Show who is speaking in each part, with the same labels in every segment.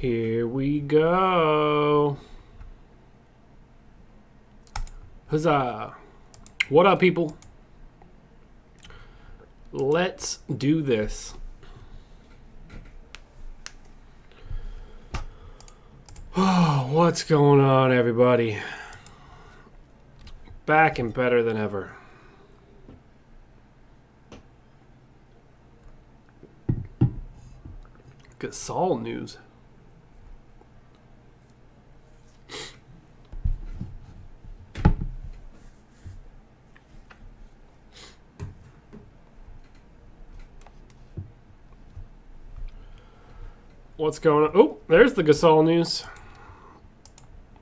Speaker 1: Here we go. Huzzah. What up, people? Let's do this. Oh, what's going on, everybody? Back and better than ever. Gasol news. What's going on? Oh, there's the Gasol news.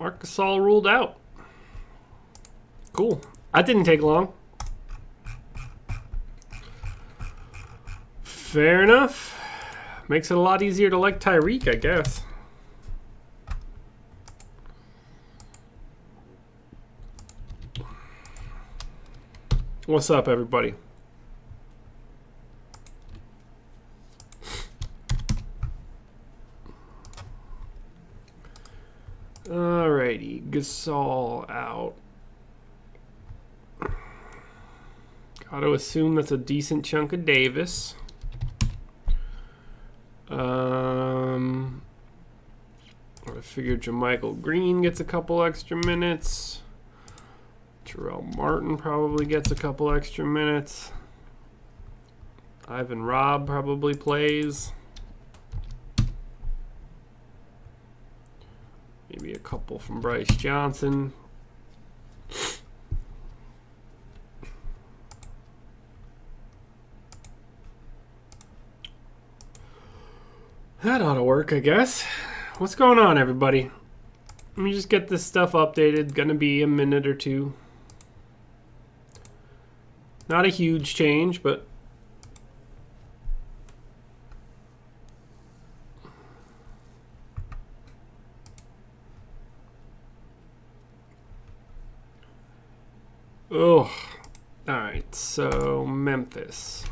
Speaker 1: Marc Gasol ruled out. Cool. That didn't take long. Fair enough. Makes it a lot easier to like Tyreek, I guess. What's up, everybody? Alrighty, Gasol out. Gotta assume that's a decent chunk of Davis. I figured JaMychal Green gets a couple extra minutes. Terrell Martin probably gets a couple extra minutes. Ivan Robb probably plays. Maybe a couple from Bryce Johnson. That ought to work, I guess. What's going on, everybody? Let me just get this stuff updated. Gonna be a minute or two. Not a huge change, but oh, all right. So Memphis.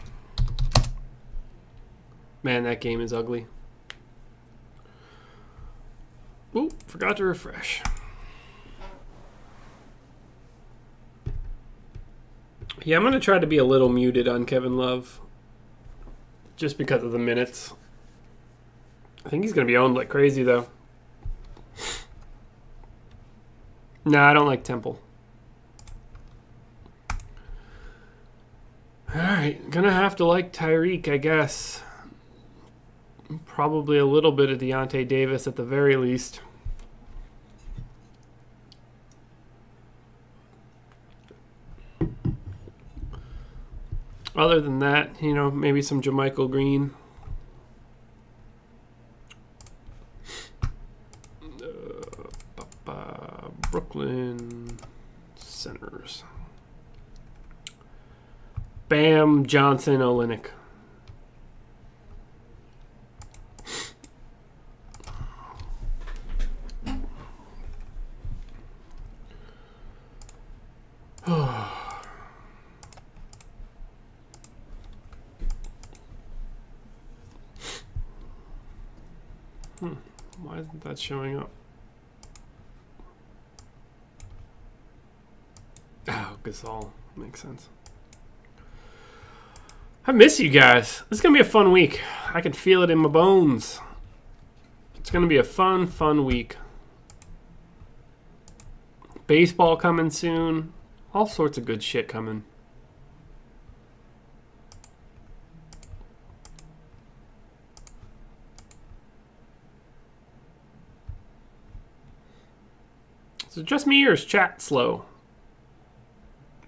Speaker 1: Man, that game is ugly. Oop, forgot to refresh. Yeah, I'm going to try to be a little muted on Kevin Love. Just because of the minutes. I think he's going to be owned like crazy, though. No, I don't like Temple. Alright, going to have to like Tyreek, I guess. Probably a little bit of Deontay Davis at the very least. Other than that, you know, maybe some JaMychal Green. Brooklyn centers. Bam, Johnson, Olynyk. Why isn't that showing up? Oh, Gasol. Makes sense. I miss you guys. This is going to be a fun week. I can feel it in my bones. It's going to be a fun, fun week. Baseball coming soon. All sorts of good shit coming. Is it just me or is chat slow?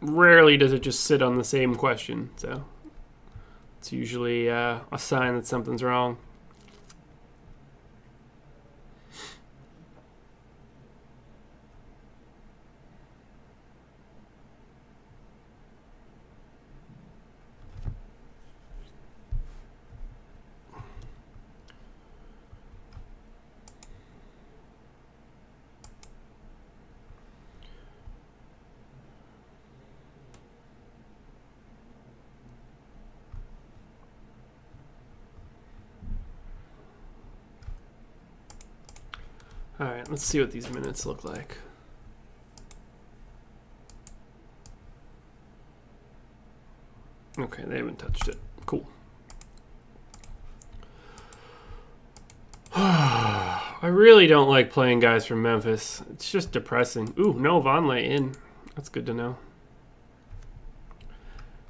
Speaker 1: Rarely does it just sit on the same question, so it's usually a sign that something's wrong. All right, let's see what these minutes look like. Okay, they haven't touched it. Cool. I really don't like playing guys from Memphis. It's just depressing. Ooh, no Vonleh in. That's good to know.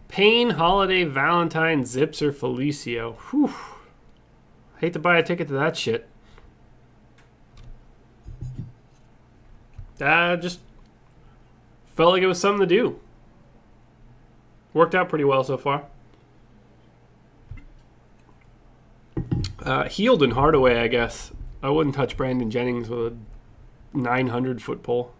Speaker 1: Payne, Holiday, Valentine, Zips, or Felicio. Whew. Hate to buy a ticket to that shit. Just felt like it was something to do. Worked out pretty well so far. Healed and Hardaway, I guess. I wouldn't touch Brandon Jennings with a 900-foot pole.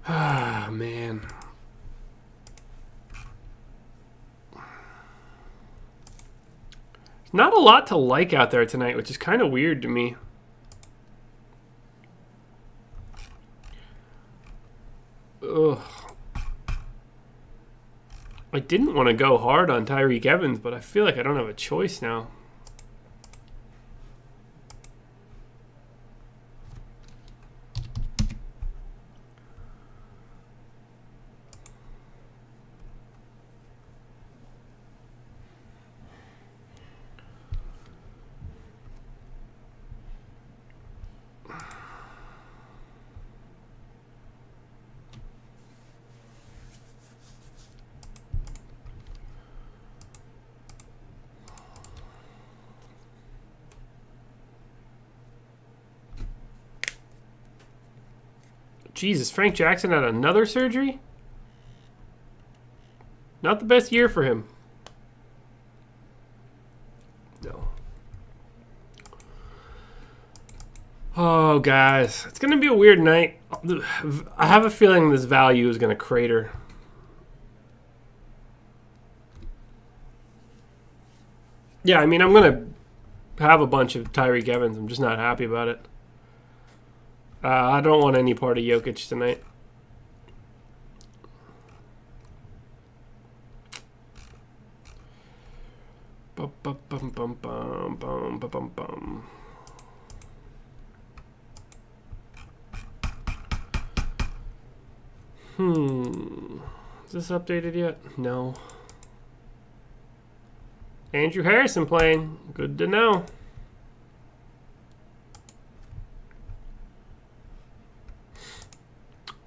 Speaker 1: Ah, man. Not a lot to like out there tonight, which is kind of weird to me. Ugh. I didn't want to go hard on Tyreek Evans, but I feel like I don't have a choice now. Jesus, Frank Jackson had another surgery? Not the best year for him. No. Oh, guys. It's going to be a weird night. I have a feeling this value is going to crater. Yeah, I mean, I'm going to have a bunch of Tyreek Evans. I'm just not happy about it. I don't want any part of Jokic tonight. Bum, bum, bum, bum, bum, bum, bum, bum. Is this updated yet? No. Andrew Harrison playing. Good to know.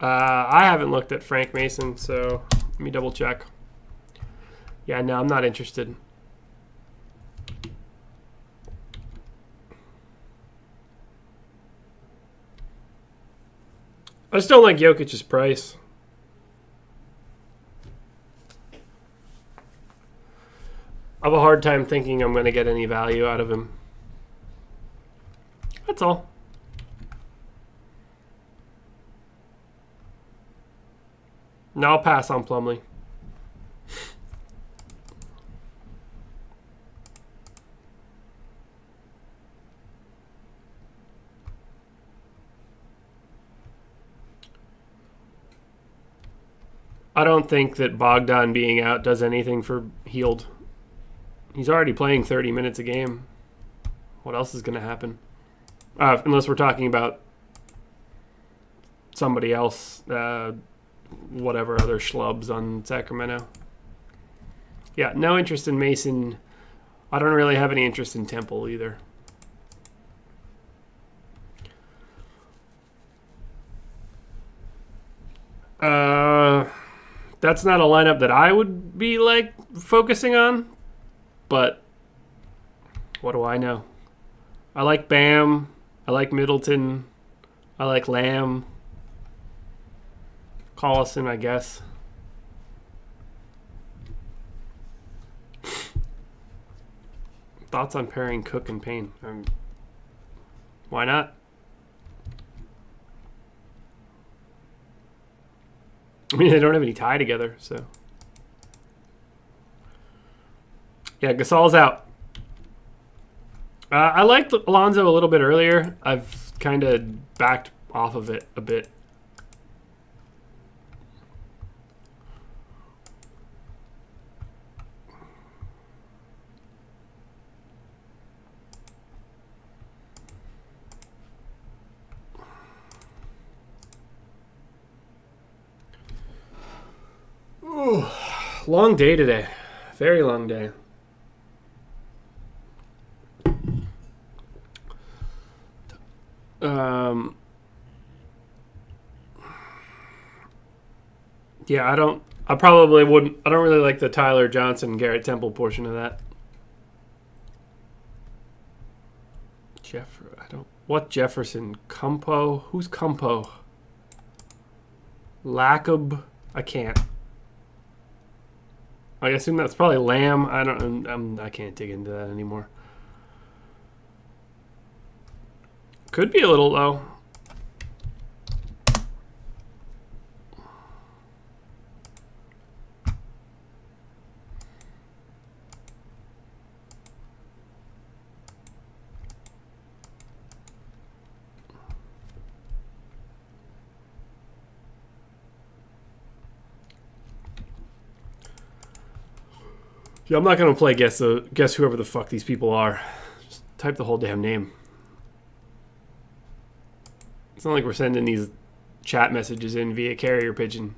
Speaker 1: I haven't looked at Frank Mason, so let me double check. Yeah, no, I'm not interested. I just don't like Jokic's price. I have a hard time thinking I'm going to get any value out of him. That's all. No, I'll pass on Plumlee. I don't think that Bogdan being out does anything for Healed. He's already playing 30 minutes a game. What else is going to happen? Unless we're talking about somebody else. Whatever other schlubs on Sacramento. Yeah, no interest in Mason. I don't really have any interest in Temple either. That's not a lineup that I would be like focusing on, but what do I know? I like Bam. I like Middleton. I like Lamb. Collison, I guess. Thoughts on pairing Cook and Payne? Why not? I mean, they don't have any tie together, so. Yeah, Gasol's out. I liked Alonzo a little bit earlier. I've kind of backed off of it a bit. Long day today. Very long day. Yeah, I probably wouldn't. I don't really like the Tyler Johnson, Garrett Temple portion of that. What Jefferson? Kumpo? Who's Kumpo? Lacob? I can't. I assume that's probably Lamb. I can't dig into that anymore. Could be a little low. Yeah, I'm not gonna play guess whoever the fuck these people are. Just type the whole damn name. It's not like we're sending these chat messages in via carrier pigeon.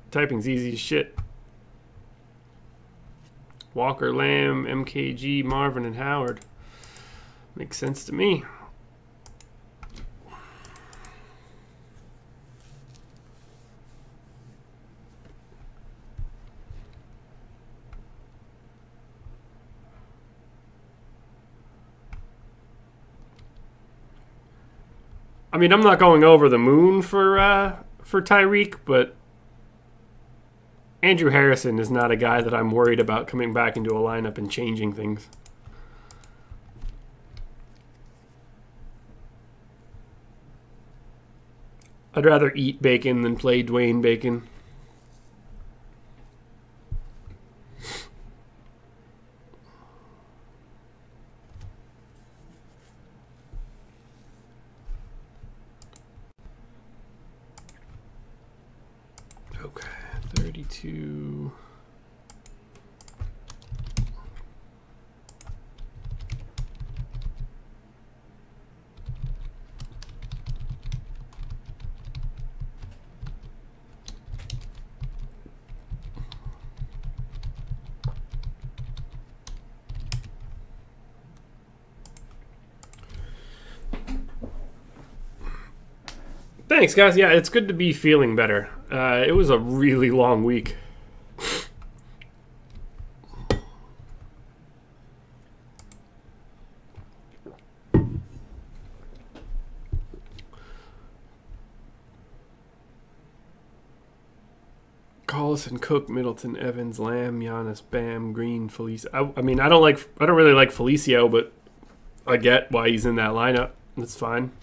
Speaker 1: Typing's easy as shit. Walker, Lamb, MKG, Marvin, and Howard. Makes sense to me. I mean, I'm not going over the moon for Tyreek, but Andrew Harrison is not a guy that I'm worried about coming back into a lineup and changing things. I'd rather eat bacon than play Dwayne Bacon. Okay, 32. Thanks, guys. Yeah, it's good to be feeling better. It was a really long week. Collison, Cook, Middleton, Evans, Lamb, Giannis, Bam, Green, Felicio. I mean, I don't really like Felicio, but I get why he's in that lineup. That's fine.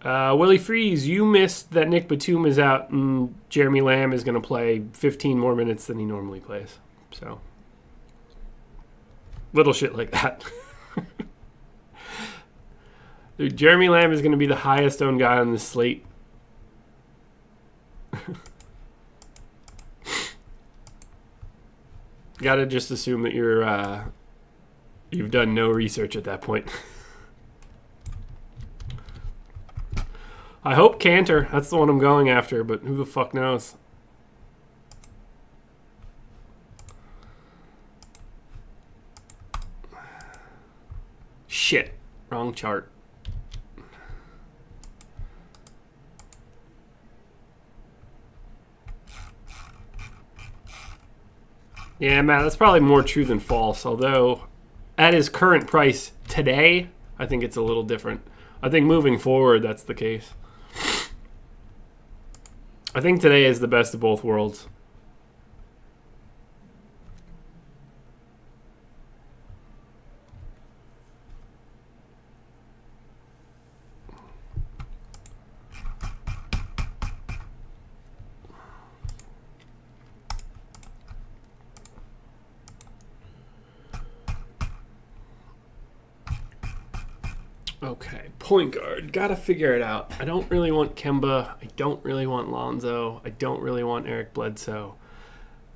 Speaker 1: Willie Freeze, you missed that Nick Batum is out and Jeremy Lamb is going to play 15 more minutes than he normally plays. So, little shit like that. Dude, Jeremy Lamb is going to be the highest owned guy on this slate. Gotta just assume that you've done no research at that point. I hope Cantor. That's the one I'm going after, but who the fuck knows? Shit. Wrong chart. Yeah, Matt, that's probably more true than false, although at his current price today, I think it's a little different. I think moving forward, that's the case. I think today is the best of both worlds. Okay, point guard. Gotta figure it out. I don't really want Kemba. I don't really want Lonzo. I don't really want Eric Bledsoe.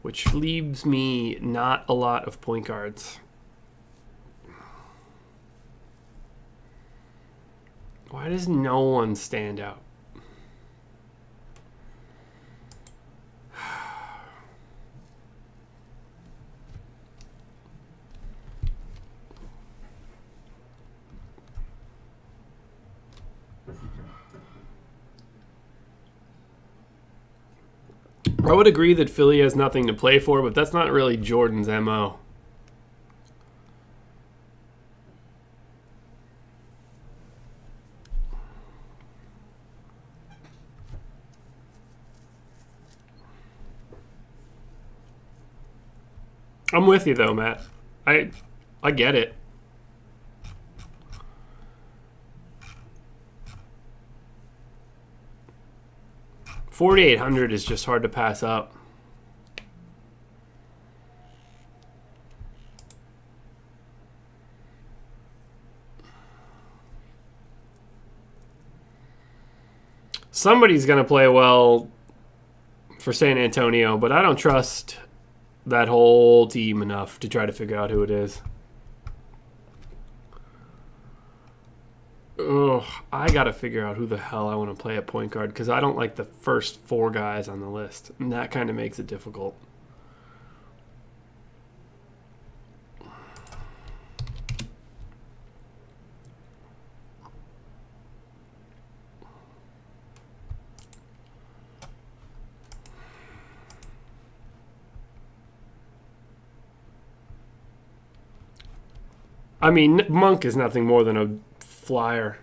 Speaker 1: Which leaves me not a lot of point guards. Why does no one stand out? I would agree that Philly has nothing to play for, but that's not really Jordan's MO. I'm with you though, Matt. I get it. $4,800 is just hard to pass up. Somebody's going to play well for San Antonio, but I don't trust that whole team enough to try to figure out who it is. Ugh, I got to figure out who the hell I want to play at point guard because I don't like the first 4 guys on the list, and that kind of makes it difficult. I mean, Monk is nothing more than a flyer.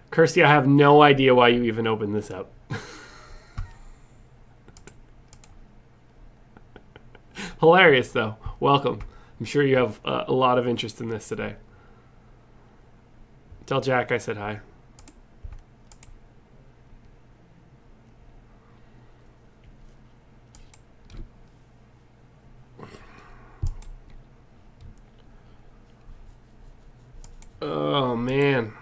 Speaker 1: Kirsty, I have no idea why you even opened this up. Hilarious, though. Welcome. I'm sure you have a lot of interest in this today. Tell Jack I said hi. Oh, man.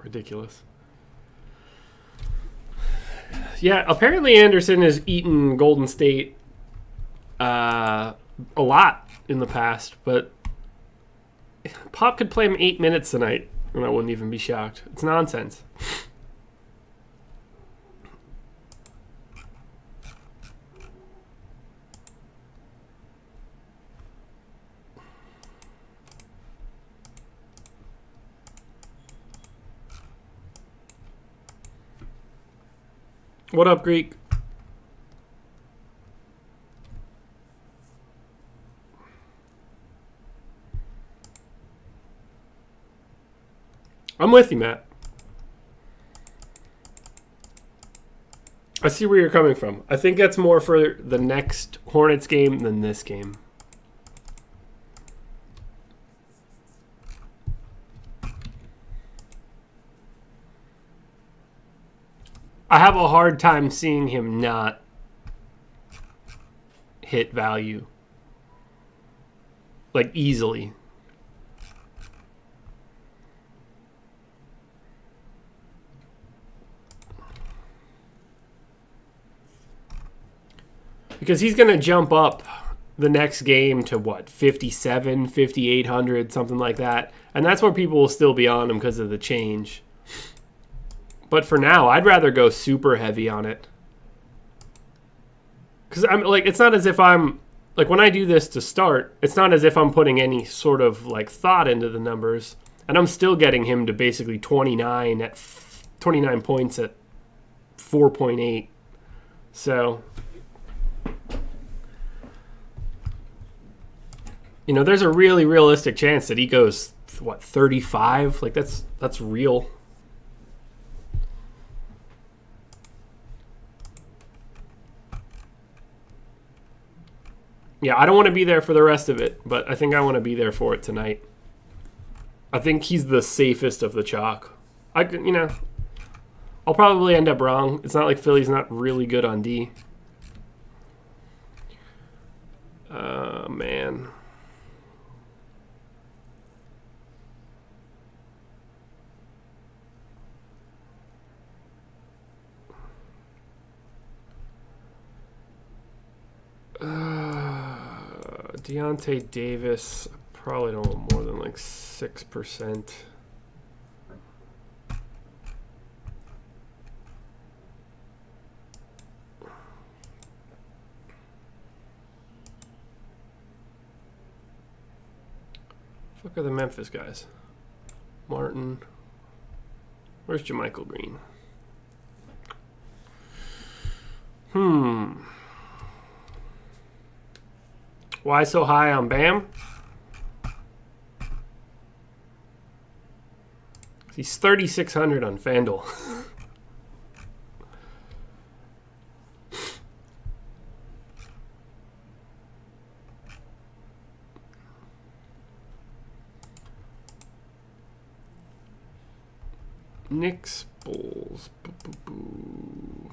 Speaker 1: Ridiculous. Yeah, apparently Anderson has eaten Golden State a lot in the past, but Pop could play him 8 minutes tonight, and I wouldn't even be shocked. It's nonsense. What up, Greek? I'm with you, Matt. I see where you're coming from. I think that's more for the next Hornets game than this game. I have a hard time seeing him not hit value, like, easily. Because he's going to jump up the next game to, what, 57, 5,800, something like that. And that's where people will still be on him because of the change. But for now, I'd rather go super heavy on it. Because I'm like, it's not as if I'm like, when I do this to start, it's not as if I'm putting any sort of like thought into the numbers, and I'm still getting him to basically 29 points at 4.8. So, you know, there's a really realistic chance that he goes, what, 35? Like, that's real. Yeah, I don't want to be there for the rest of it, but I think I want to be there for it tonight. I think he's the safest of the chalk. You know, I'll probably end up wrong. It's not like Philly's not really good on D. Man. Deontay Davis, probably don't want more than like 6%. Fuck are the Memphis guys? Martin. Where's Jermichael Green? Why so high on Bam? He's 3,600 on FanDuel. Knicks, Bulls. Boo, boo, boo.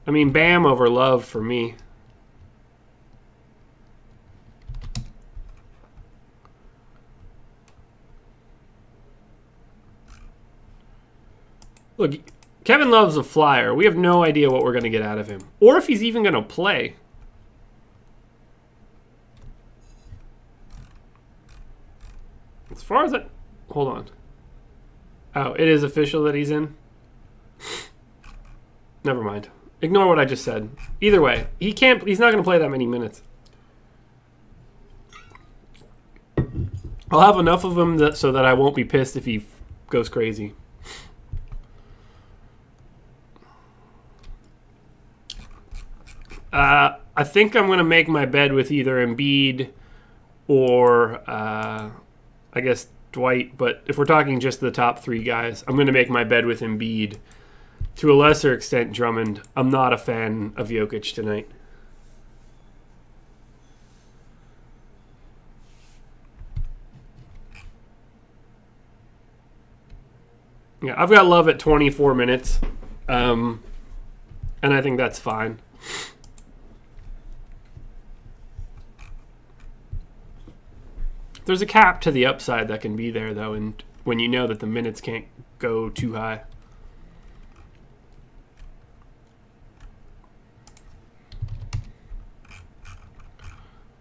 Speaker 1: I mean, Bam over Love for me. Look, Kevin Love's a flyer. We have no idea what we're going to get out of him. Or if he's even going to play. As far as hold on. Oh, it is official that he's in? Never mind. Ignore what I just said. Either way, he's not going to play that many minutes. I'll have enough of him so that I won't be pissed if he goes crazy. I think I'm going to make my bed with either Embiid or, I guess, Dwight. But if we're talking just the top three guys, I'm going to make my bed with Embiid. To a lesser extent, Drummond. I'm not a fan of Jokic tonight. Yeah, I've got Love at 24 minutes. And I think that's fine. There's a cap to the upside that can be there, though, and when you know that the minutes can't go too high.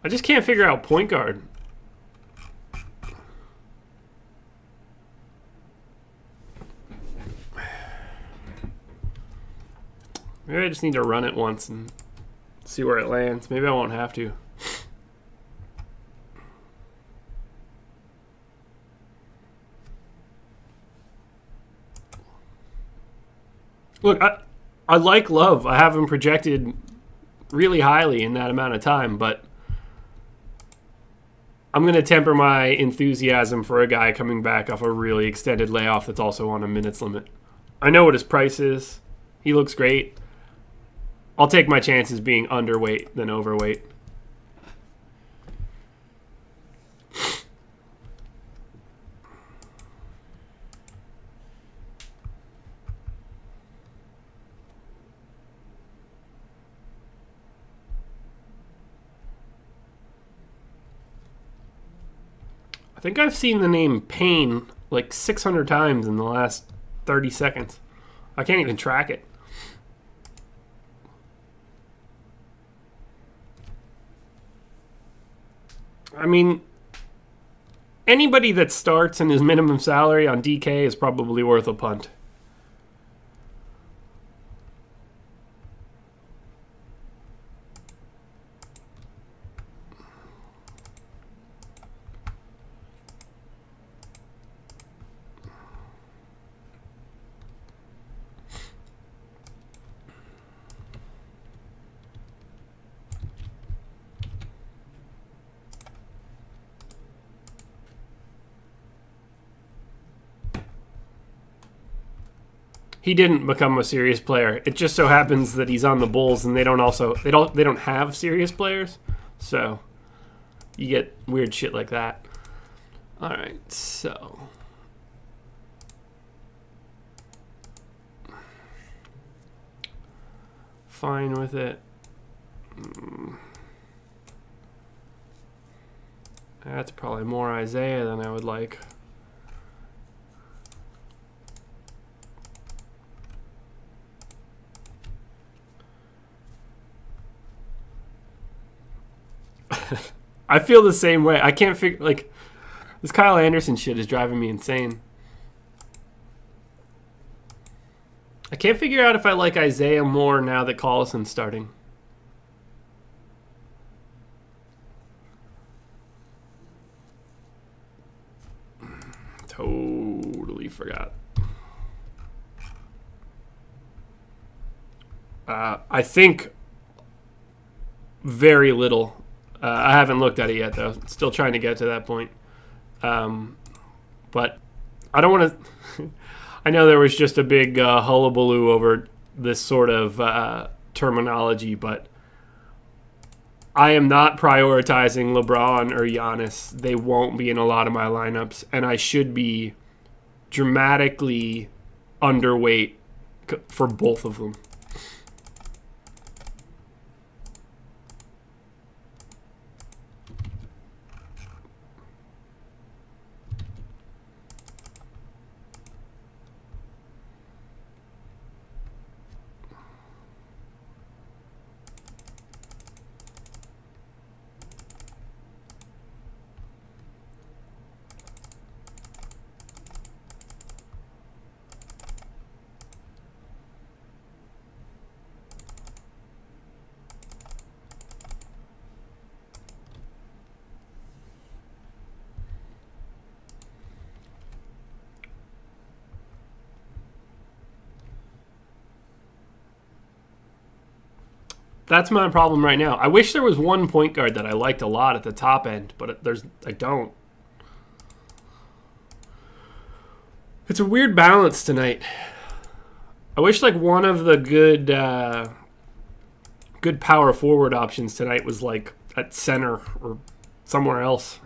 Speaker 1: I just can't figure out point guard. Maybe I just need to run it once and see where it lands. Maybe I won't have to. Look, I like Love. I have him projected really highly in that amount of time, but I'm going to temper my enthusiasm for a guy coming back off a really extended layoff that's also on a minutes limit. I know what his price is. He looks great. I'll take my chances being underweight than overweight. I think I've seen the name Payne like 600 times in the last 30 seconds. I can't even track it. I mean, anybody that starts and his minimum salary on DK is probably worth a punt. He didn't become a serious player. It just so happens that he's on the Bulls, and they don't have serious players, so you get weird shit like that. All right, so fine with it. That's probably more Isaiah than I would like. I feel the same way. I can't figure, like, this Kyle Anderson shit is driving me insane. I can't figure out if I like Isaiah more now that Collison's starting. Totally forgot. I think very little. I haven't looked at it yet, though. Still trying to get to that point. But I don't want to... I know there was just a big hullabaloo over this sort of terminology, but I am not prioritizing LeBron or Giannis. They won't be in a lot of my lineups, and I should be dramatically underweight for both of them. That's my problem right now. I wish there was one point guard that I liked a lot at the top end, but I don't. It's a weird balance tonight. I wish like one of the good power forward options tonight was like at center or somewhere else.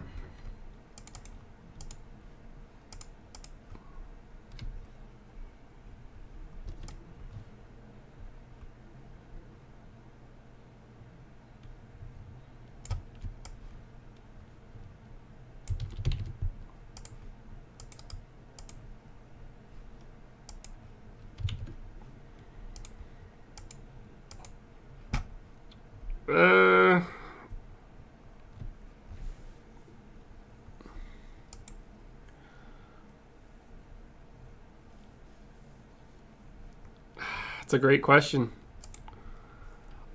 Speaker 1: That's a great question.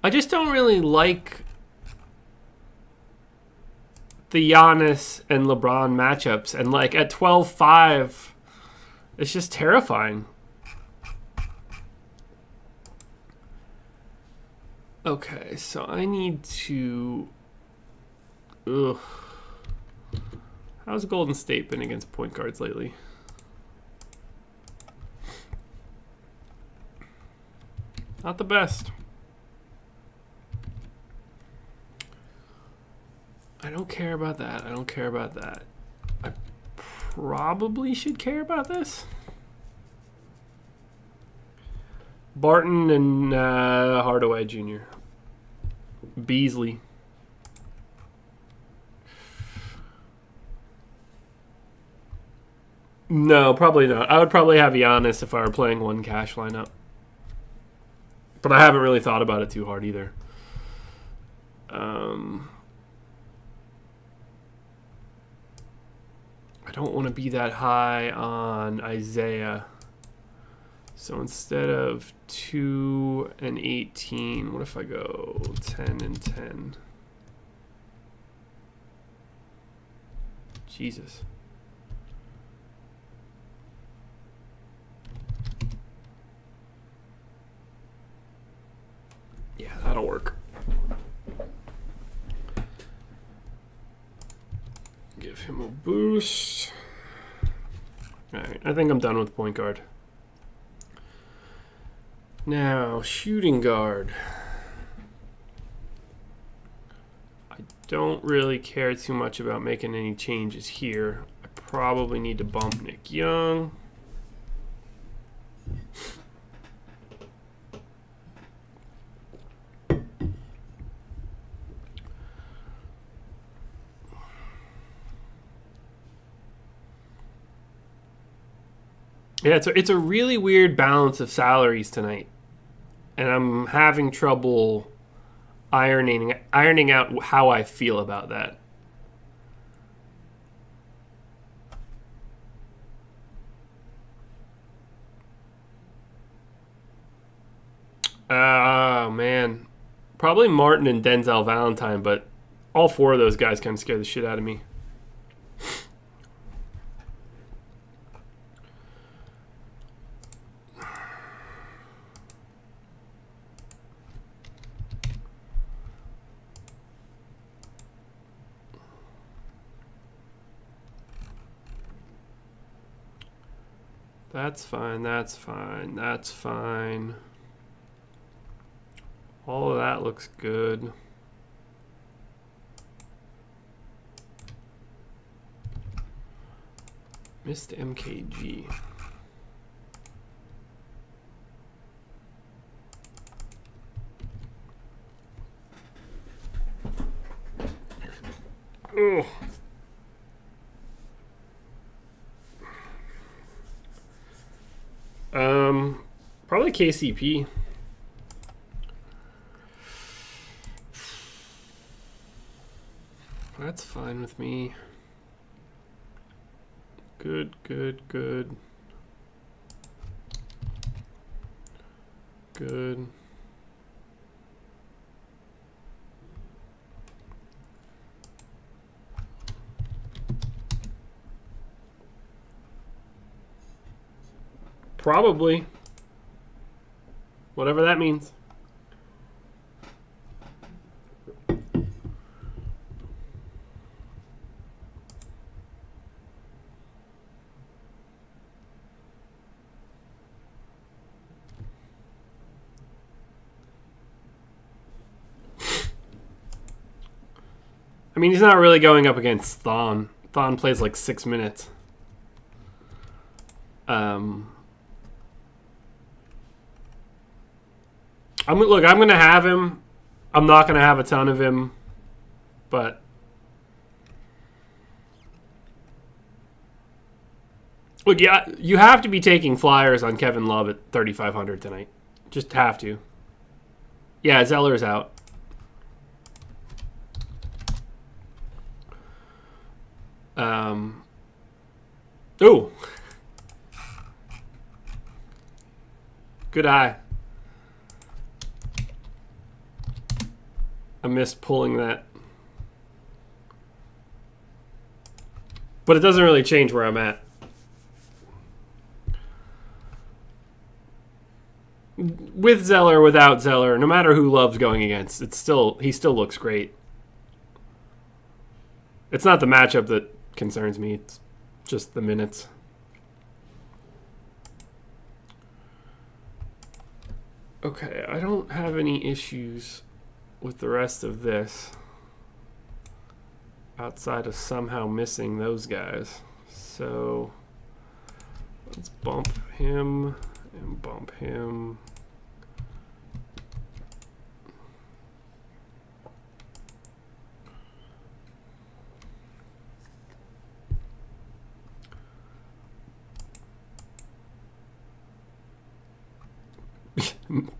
Speaker 1: I just don't really like the Giannis and LeBron matchups. And like at 12-5, it's just terrifying. Okay, so I need to... Ugh. How's Golden State been against point guards lately? Not the best. I don't care about that. I don't care about that. I probably should care about this. Barton and Hardaway Jr. Beasley. No, probably not. I would probably have Giannis if I were playing one cash lineup. But I haven't really thought about it too hard either. I don't want to be that high on Isaiah. So instead of 2 and 18, what if I go 10 and 10? Jesus. Yeah, that'll work. Give him a boost. All right, I think I'm done with point guard. Now, shooting guard. I don't really care too much about making any changes here. I probably need to bump Nick Young. Yeah, it's a really weird balance of salaries tonight, and I'm having trouble ironing out how I feel about that. Oh, man. Probably Martin and Denzel Valentine, but all four of those guys kind of scare the shit out of me. That's fine, that's fine, that's fine. All of that looks good. Missed MKG. Ugh. Probably KCP. That's fine with me. Good, good, good. Good. Probably. Whatever that means. I mean, he's not really going up against Thon. Thon plays like 6 minutes. Look, I'm going to have him. I'm not going to have a ton of him. But look, yeah, you have to be taking flyers on Kevin Love at 3,500 tonight. Just have to. Yeah, Zeller's out. Ooh. Good eye. I missed pulling that. But it doesn't really change where I'm at. With Zeller, without Zeller, no matter who Love's going against, he still looks great. It's not the matchup that concerns me, it's just the minutes. Okay, I don't have any issues with the rest of this outside of somehow missing those guys. So let's bump him and bump him.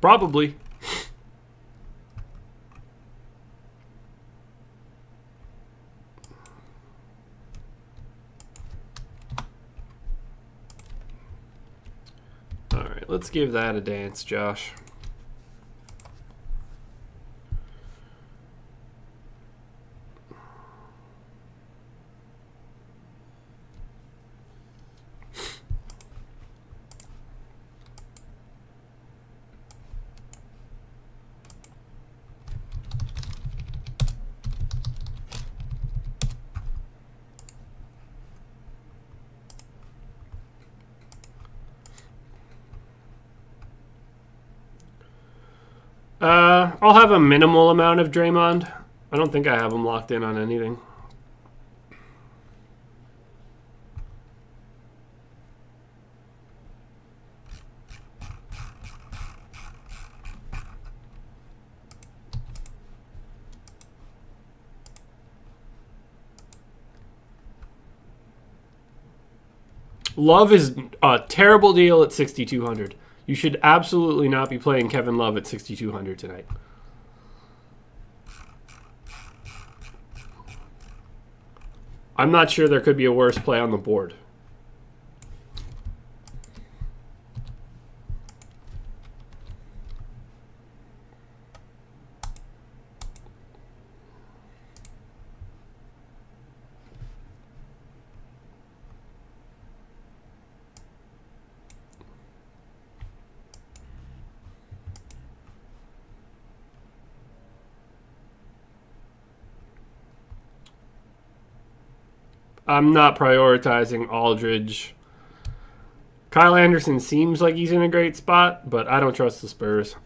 Speaker 1: Probably. All right, let's give that a dance, Josh. I'll have a minimal amount of Draymond. I don't think I have him locked in on anything. Love is a terrible deal at 6,200. You should absolutely not be playing Kevin Love at 6,200 tonight. I'm not sure there could be a worse play on the board. I'm not prioritizing Aldridge. Kyle Anderson seems like he's in a great spot, but I don't trust the Spurs.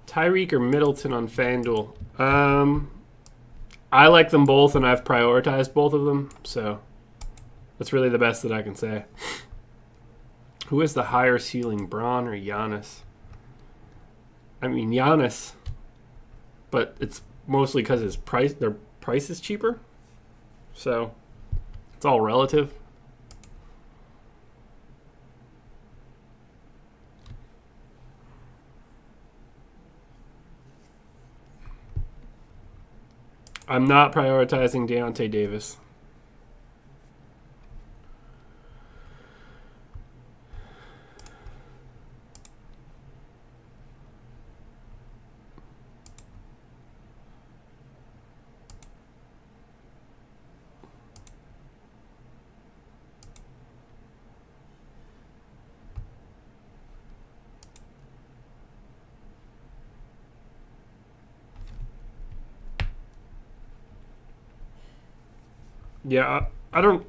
Speaker 1: Tyreek or Middleton on FanDuel? I like them both, and I've prioritized both of them, so that's really the best that I can say. Who is the higher ceiling, Bron or Giannis? I mean, Giannis, but it's mostly because their price is cheaper, so it's all relative. I'm not prioritizing Deontay Davis. Yeah, I don't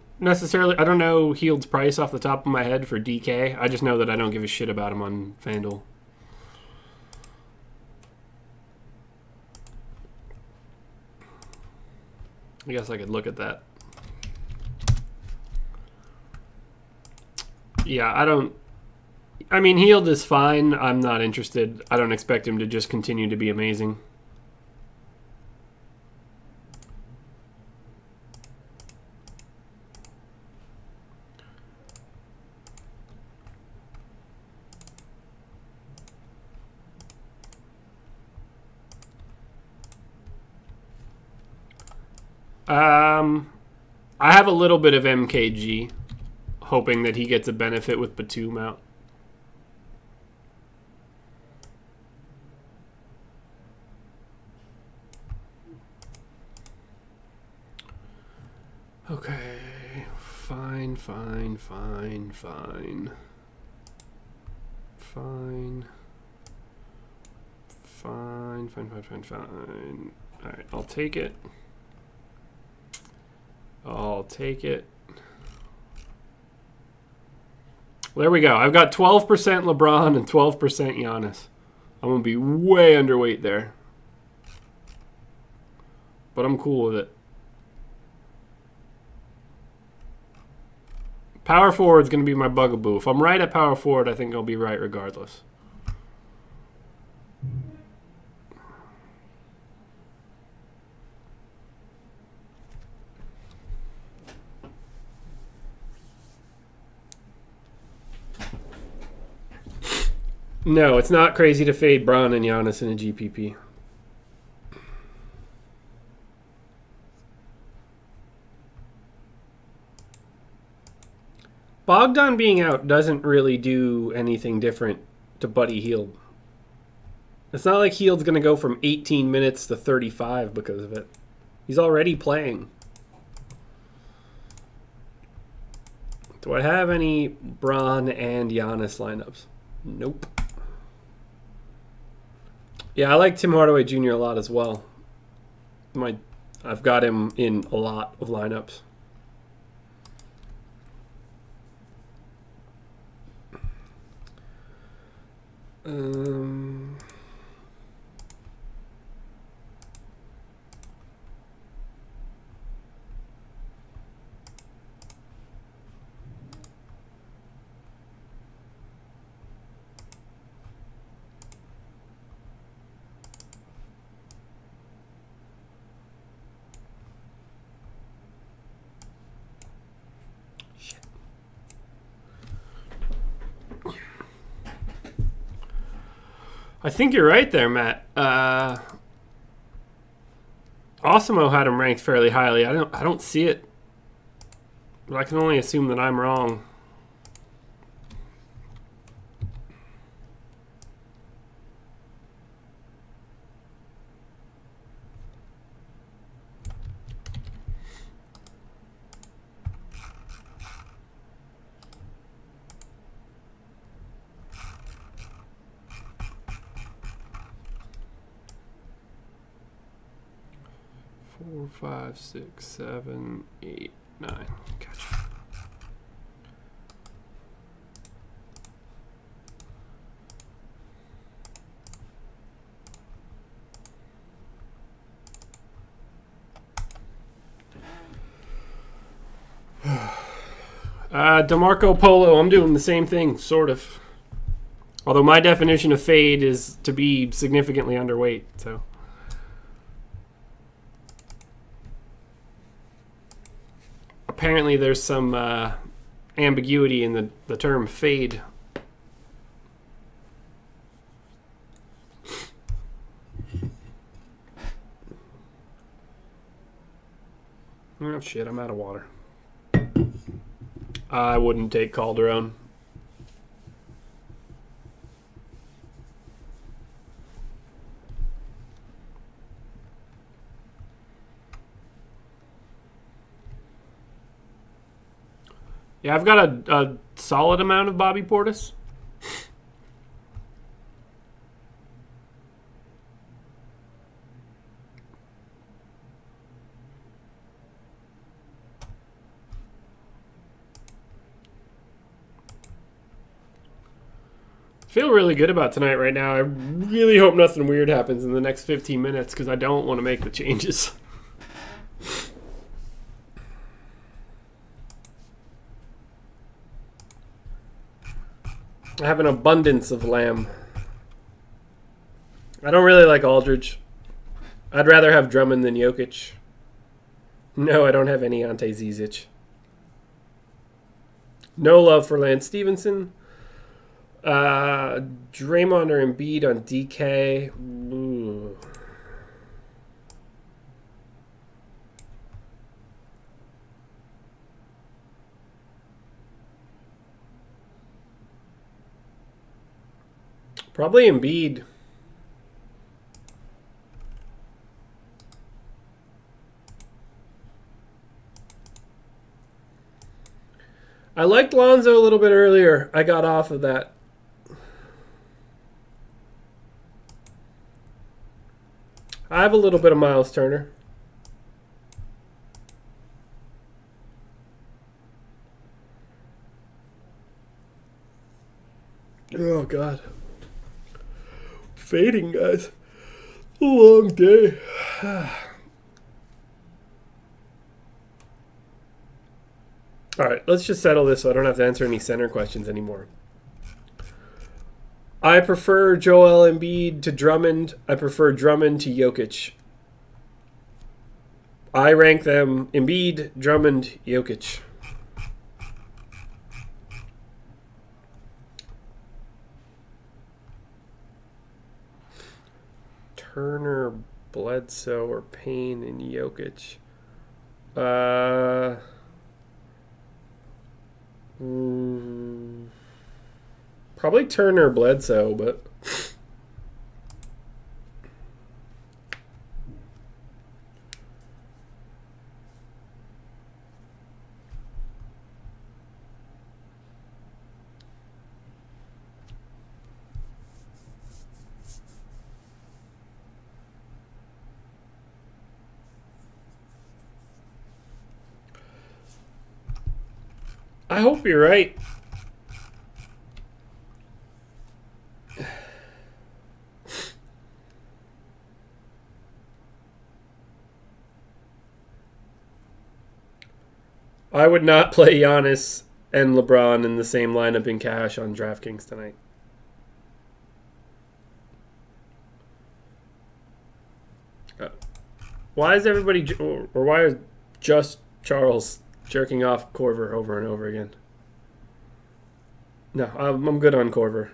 Speaker 1: know Hield's price off the top of my head for DK. I just know that I don't give a shit about him on FanDuel. I guess I could look at that. Yeah, I mean, Hield is fine. I'm not interested. I don't expect him to just continue to be amazing. I have a little bit of MKG, hoping that he gets a benefit with Batum out. Okay, fine. All right, I'll take it. There we go. I've got 12% LeBron and 12% Giannis. I'm going to be way underweight there. But I'm cool with it. Power forward is going to be my bugaboo. If I'm right at power forward, I think I'll be right regardless. No, it's not crazy to fade Bron and Giannis in a GPP. Bogdan being out doesn't really do anything different to Buddy Hield. It's not like Hield's going to go from 18 minutes to 35 because of it. He's already playing. Do I have any Bron and Giannis lineups? Nope. Yeah, I like Tim Hardaway Jr. a lot as well. I've got him in a lot of lineups. I think you're right there, Matt. Osimo had him ranked fairly highly. I don't see it, but I can only assume that I'm wrong. 4, 5, 6, 7, 8, 9. Gotcha. DeMarco Polo, I'm doing the same thing, sort of. Although my definition of fade is to be significantly underweight, so. Apparently there's some ambiguity in the term fade. Oh shit, I'm out of water. I wouldn't take Calderon. Yeah, I've got a solid amount of Bobby Portis. Feel really good about tonight right now. I really hope nothing weird happens in the next 15 minutes because I don't want to make the changes. I have an abundance of Lamb. I don't really like Aldridge. I'd rather have Drummond than Jokic. No, I don't have any Ante Zizic. No love for Lance Stevenson. Draymond or Embiid on DK. Ooh. Probably Embiid. I liked Lonzo a little bit earlier. I got off of that. I have a little bit of Miles Turner. Oh, God. Fading, guys. A long day. All right, let's just settle this so I don't have to answer any center questions anymore. I prefer Joel Embiid to Drummond. I prefer Drummond to Jokic. I rank them Embiid, Drummond, Jokic. Turner, Bledsoe, or Payne and Jokic. Probably Turner, Bledsoe, but I hope you're right. I would not play Giannis and LeBron in the same lineup in cash on DraftKings tonight. Why is everybody, or why is just Charles jerking off Corver over and over again? No, I'm good on Corver.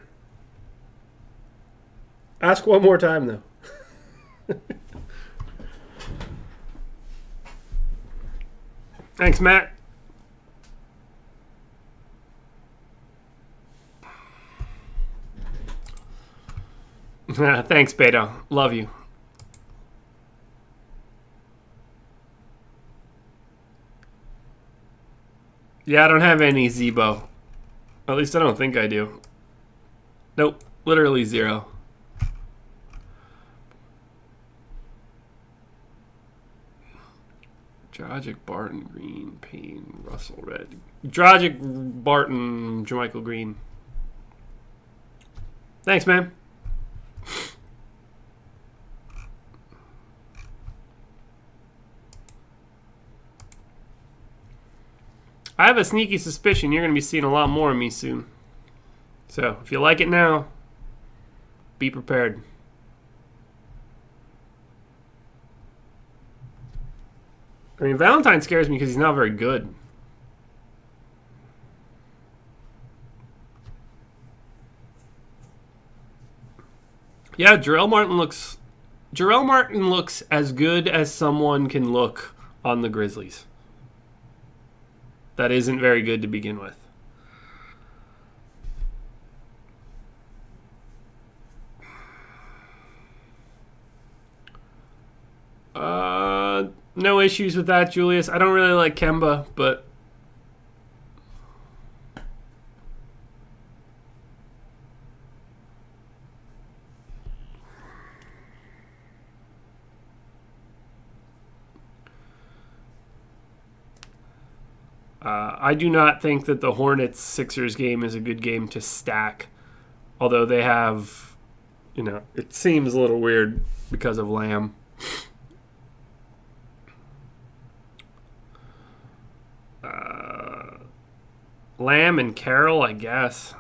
Speaker 1: Ask one more time, though. Thanks, Matt. Thanks, Beto. Love you. Yeah, I don't have any Zebo. At least I don't think I do. Nope, literally zero. Dragic, Barton, Green, Payne, Russell, Red. Dragic, Barton, Jermichael Green. Thanks, man. I have a sneaky suspicion you're going to be seeing a lot more of me soon. So, if you like it now, be prepared. I mean, Valentine scares me because he's not very good. Yeah, Jarrell Martin looks as good as someone can look on the Grizzlies. That isn't very good to begin with. No issues with that, Julius. I don't really like Kemba, but I do not think that the Hornets-Sixers game is a good game to stack. Although they have, you know, it seems a little weird because of Lamb. Lamb and Carroll, I guess.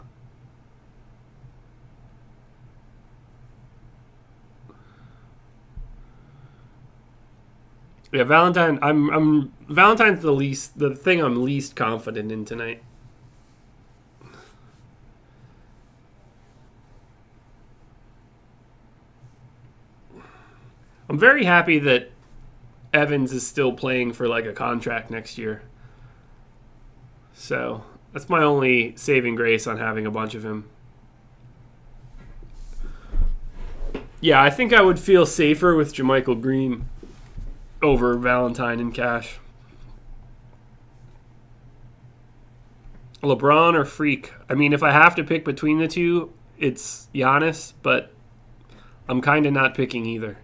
Speaker 1: Yeah, Valentine. Valentine's the thing I'm least confident in tonight. I'm very happy that Evans is still playing for like a contract next year. So that's my only saving grace on having a bunch of him. Yeah, I think I would feel safer with Jermichael Green over Valentine in cash. LeBron or Freak? I mean, if I have to pick between the two, it's Giannis, but I'm kind of not picking either.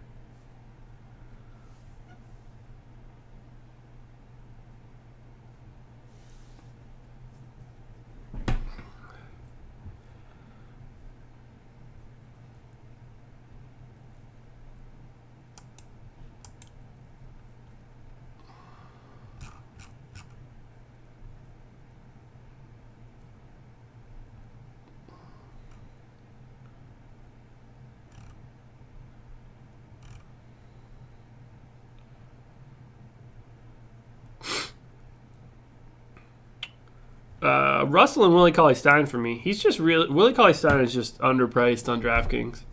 Speaker 1: Russell and Willie Cauley-Stein for me. He's just Willie Cauley-Stein is just underpriced on DraftKings.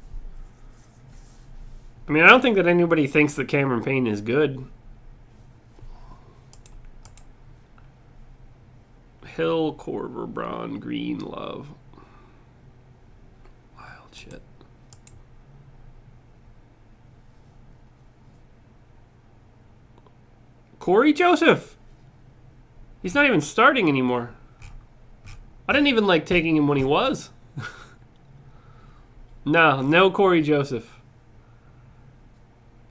Speaker 1: I mean, I don't think that anybody thinks that Cameron Payne is good. Hill, Korver, Braun, Green, Love. Wild shit. Corey Joseph. He's not even starting anymore. I didn't even like taking him when he was. No Corey Joseph.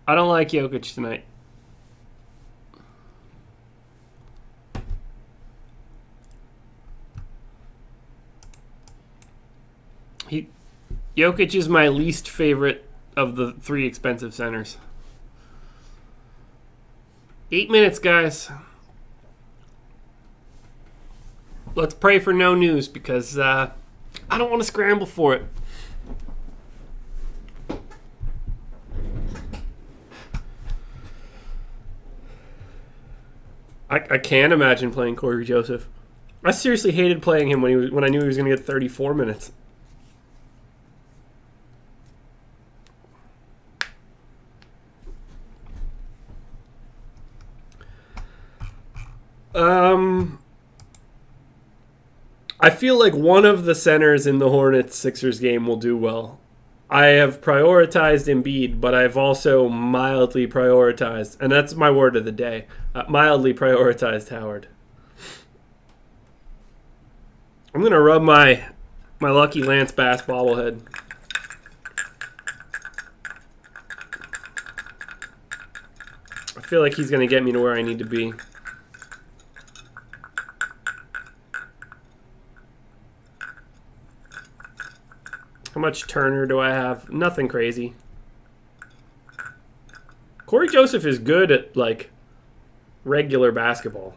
Speaker 1: I don't like Jokic tonight. Jokic is my least favorite of the three expensive centers. 8 minutes, guys. Let's pray for no news because I don't want to scramble for it. I can't imagine playing Corey Joseph. I seriously hated playing him when I knew he was going to get 34 minutes. I feel like one of the centers in the Hornets-Sixers game will do well. I have prioritized Embiid, but I've also mildly prioritized, and that's my word of the day, mildly prioritized Howard. I'm going to rub my Lucky Lance Bass bobblehead. feel like he's going to get me to where I need to be. How much Turner do I have? Nothing crazy. Corey Joseph is good at, like, regular basketball.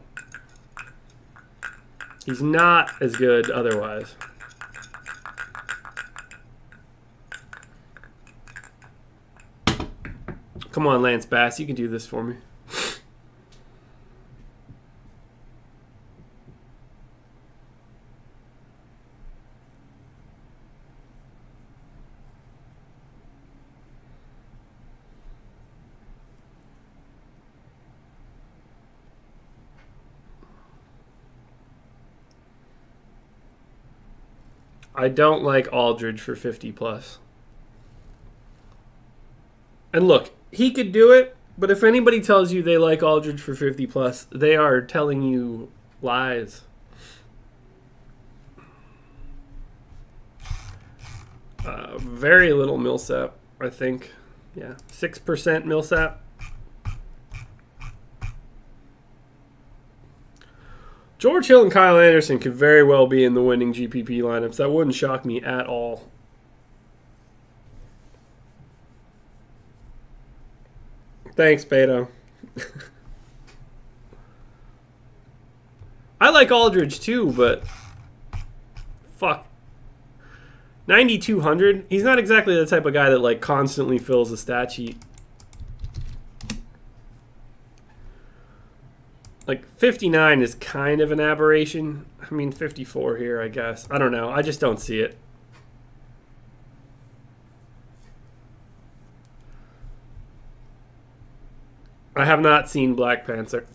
Speaker 1: He's not as good otherwise. Come on, Lance Bass, you can do this for me. I don't like Aldridge for 50 plus. And look, he could do it, but if anybody tells you they like Aldridge for 50 plus, they are telling you lies. Very little Millsap, I think. Yeah, 6% Millsap. George Hill and Kyle Anderson could very well be in the winning GPP lineups. That wouldn't shock me at all. Thanks, Beto. I like Aldridge too, but fuck. 9,200. He's not exactly the type of guy that like constantly fills the stat sheet. Like 59 is kind of an aberration. I mean 54 here, I guess. I don't know. I just don't see it. I have not seen Black Panther.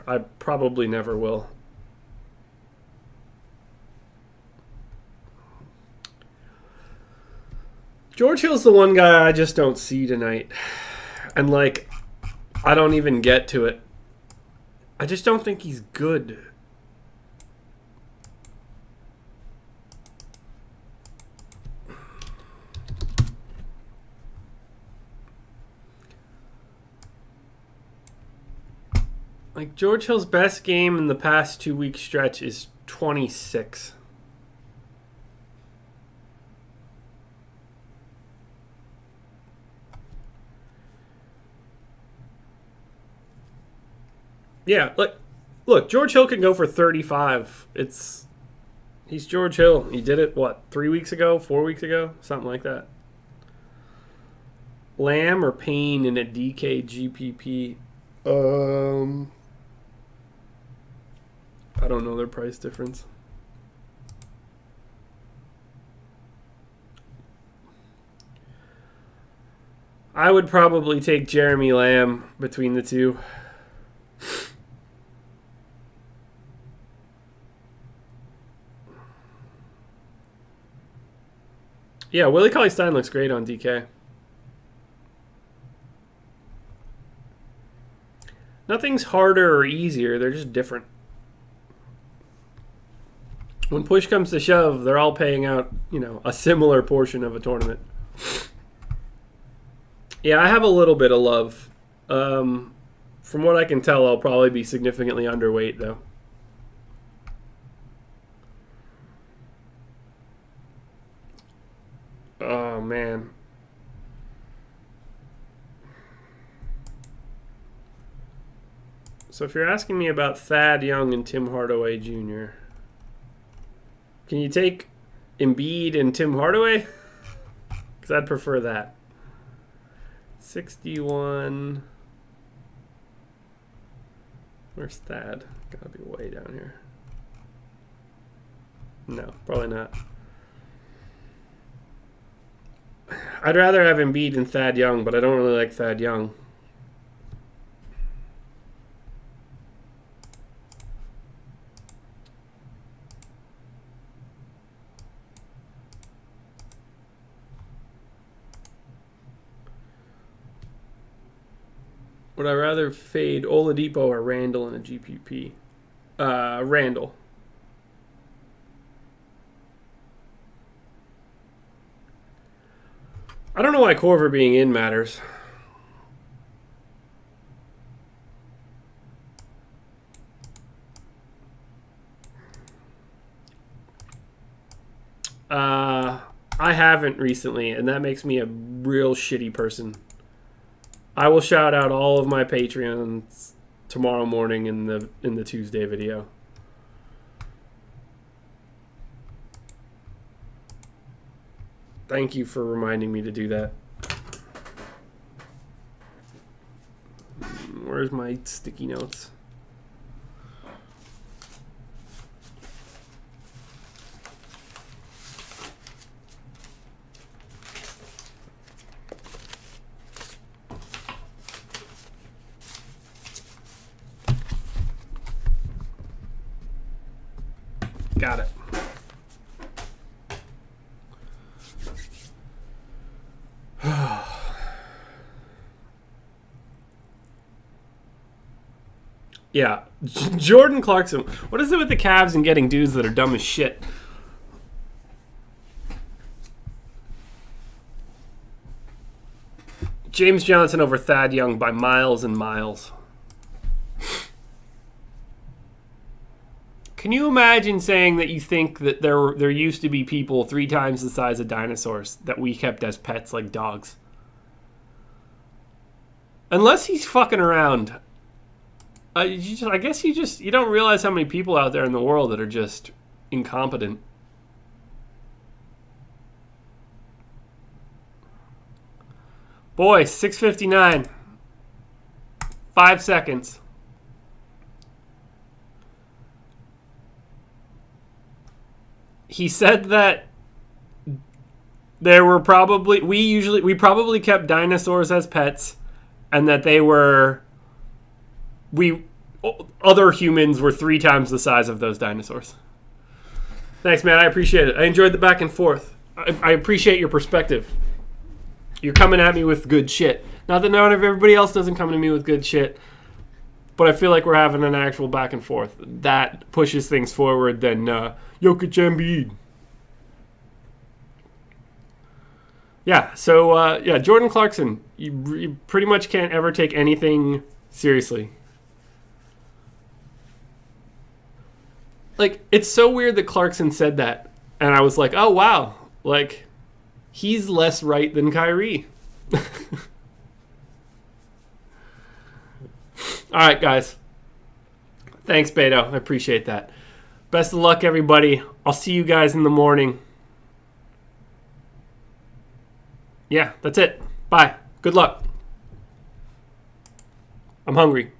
Speaker 1: I probably never will. George Hill's the one guy I just don't see tonight. And like, I don't even get to it. I just don't think he's good. Like, George Hill's best game in the past 2-week stretch is 26. Yeah, look, George Hill can go for 35. He's George Hill. He did it, what, 3 weeks ago, 4 weeks ago? Something like that. Lamb or Payne in a DK GPP? I don't know their price difference. I would probably take Jeremy Lamb between the two. Yeah, Willie Cauley-Stein looks great on DK. Nothing's harder or easier. They're just different. When push comes to shove, they're all paying out, you know, a similar portion of a tournament. Yeah, I have a little bit of love. From what I can tell, I'll probably be significantly underweight, though. Oh, man. So if you're asking me about Thad Young and Tim Hardaway Jr., can you take Embiid and Tim Hardaway? Because I'd prefer that. 61. Where's Thad? Gotta be way down here. No, probably not. I'd rather have Embiid and Thad Young, but I don't really like Thad Young. Would I rather fade Oladipo or Randall in a GPP? Randall. I don't know why Corver being in matters. I haven't recently, and that makes me a real shitty person. I will shout out all of my Patreons tomorrow morning in the Tuesday video. Thank you for reminding me to do that. Where's my sticky notes? Got it. Yeah, Jordan Clarkson. What is it with the Cavs and getting dudes that are dumb as shit? James Johnson over Thad Young by miles and miles. Can you imagine saying that you think that there used to be people 3 times the size of dinosaurs that we kept as pets like dogs? Unless he's fucking around. I guess you don't realize how many people out there in the world that are just incompetent. Boy, 6:59. 5 seconds. He said that there were we probably kept dinosaurs as pets, and that other humans were 3 times the size of those dinosaurs. Thanks, man. I appreciate it. I enjoyed the back and forth. I appreciate your perspective. You're coming at me with good shit. Not that none of everybody else doesn't come to me with good shit, but I feel like we're having an actual back and forth. That pushes things forward than Jokic Embiid. Yeah, so, Jordan Clarkson, you pretty much can't ever take anything seriously. Like, it's so weird that Clarkson said that, and I was like, oh, wow, like, he's less right than Kyrie. All right, guys. Thanks, Beto. I appreciate that. Best of luck, everybody. I'll see you guys in the morning. Yeah, that's it. Bye. Good luck. I'm hungry.